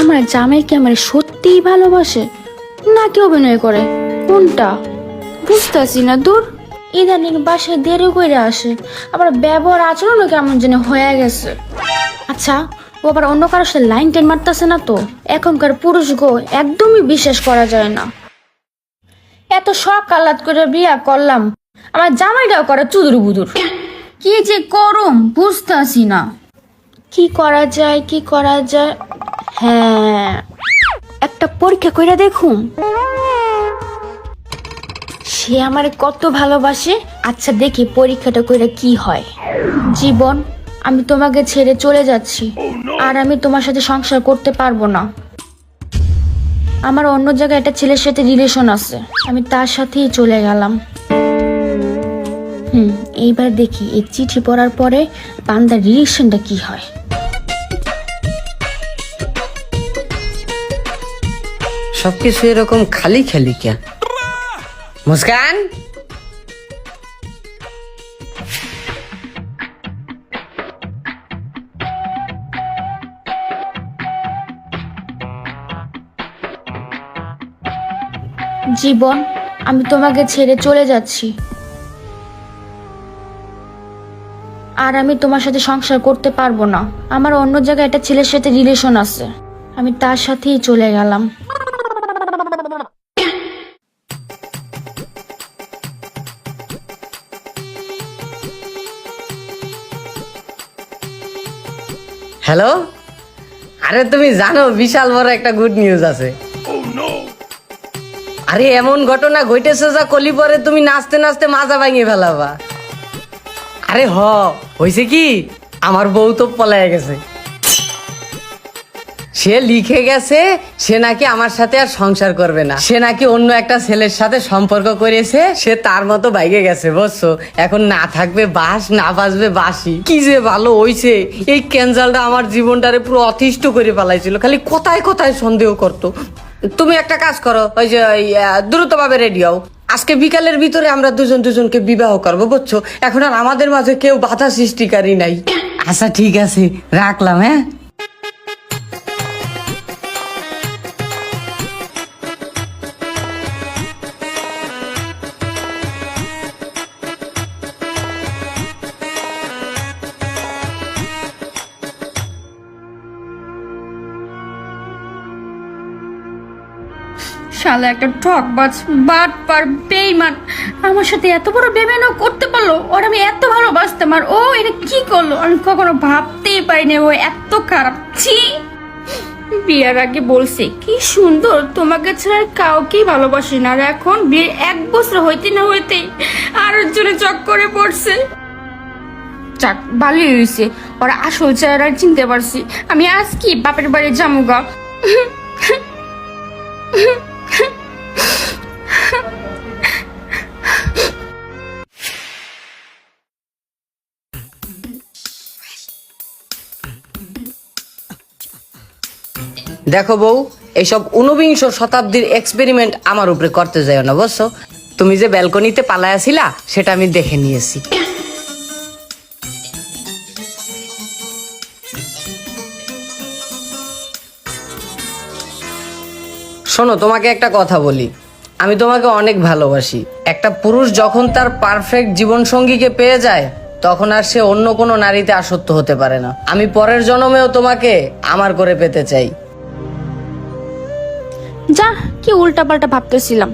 আমার জামাই কি আমার সত্যিই ভালোবাসে নাকি অভিনয় করে, কোনটা বুঝতেছি না। দূর, ইদানিং বাসায় দেরি করে আসে, আবার ব্যবহার আচরণও কেমন যেন হয়ে গেছে। আচ্ছা, ও আবার অন্য কারোর সাথে লাইন টেন মারতেছে না তো? এখনকার পুরুষ গো একদমই বিশ্বাস করা যায় না। এত শখ আহ্লাদ করে বিয়া করলাম, আমার জামাইটাও করে চুদুর বুদুর। কি যে করুম বুঝতেছি না। কি করা যায়, কি করা যায়? হ্যাঁ, একটা পরীক্ষা কইরা দেখুম সে আমারে কত ভালোবাসে। আচ্ছা দেখি পরীক্ষাটা কইরা কি হয়। জীবন, আমি তোমাকে ছেড়ে চলে যাচ্ছি, আর আমি তোমার সাথে সংসার করতে পারবো না। আমার অন্য জায়গায় একটা ছেলের সাথে রিলেশন আছে, আমি তার সাথেই চলে গেলাম। এইবার দেখি এই চিঠি পড়ার পরে বান্দার রিলেশনটা কি হয়। সবকিছু এরকম খালি খালি কেন? মুস্কান, জীবন, আমি তোমাকে ছেড়ে চলে যাচ্ছি, আর আমি তোমার সাথে সংসার করতে পারবো না। আমার অন্য জায়গায় একটা ছেলের সাথে রিলেশন আছে, আমি তার সাথেই চলে গেলাম। হ্যালো। আরে তুমি জানো বিশাল বড় একটা গুড নিউজ আছে। আরে এমন ঘটনা ঘটেছে যা কলি পরে তুমি নাচতে নাচতে মাজা ভাঙিয়ে ফেলাবা। আরে হয়েছে কি, আমার বউ তো পলায় গেছে। সে লিখে গেছে সে নাকি আমার সাথে আর সংসার করবে না, সে নাকি অন্য একটা ছেলের সাথে সম্পর্ক করেছে, সে তার মতো বাইকে গেছে বুঝছো। এখন না থাকবে বাস, না বাজবে বাসি। কি যে ভালো হইছে, এই ক্যান্সালটা আমার জীবনটারে পুরো অতিষ্ঠ করে ফেলাইছিল, খালি কোথায় কোথায় সন্দেহ করতো। তুমি একটা কাজ করো, ওই যে দ্রুতভাবে রেডি হও, আজকে বিকালের ভিতরে আমরা দুজন দুজনকে বিবাহ করবো বুঝছো। এখন আর আমাদের মাঝে কেউ বাধা সৃষ্টিকারী নাই। আচ্ছা ঠিক আছে, রাখলাম। হ্যাঁ, শালা একটা ঠকবাজ, বাটপার, বেঈমান আমার সাথে এত বড় বেমানও করতে পারলো। ওর আমি এত ভালোবাসতাম, আর ও এটা কি করলো আমি কখনো ভাবতেই পারিনি ও এত খারাপ। ছি, বিয়ের আগে বলছে কি সুন্দর, তোমাকে ছাড়া আর কাউকেই ভালোবাসি না, আর এখন বিয়ের 1 বছর হইতে না হইতে আর জন্য চক্করে পড়ছে। যাক ভালোই হয়েছে, ওরা আসল চেহারা চিনতে পারছি। আমি আজ কি বাপের বাড়ি জামুগা। দেখো বউ, এইসব 19 শতাব্দীর এক্সপেরিমেন্ট আমার উপরে করতে যাও না বুঝছো। তুমি যে ব্যালকনিতে পালায়া ছিলা সেটা আমি দেখে নিয়েছি। শোনো, তোমাকে একটা কথা বলি, আমি তোমাকে অনেক ভালোবাসি। একটা পুরুষ যখন তার পারফেক্ট জীবন সঙ্গীকে পেয়ে যায় তখন আর সে অন্য কোনো নারীতে আসক্ত হতে পারে না। আমি পরের জন্মেও তোমাকে আমার করে পেতে চাই। যা, কি উল্টা পাল্টা ভাবতেছিলাম।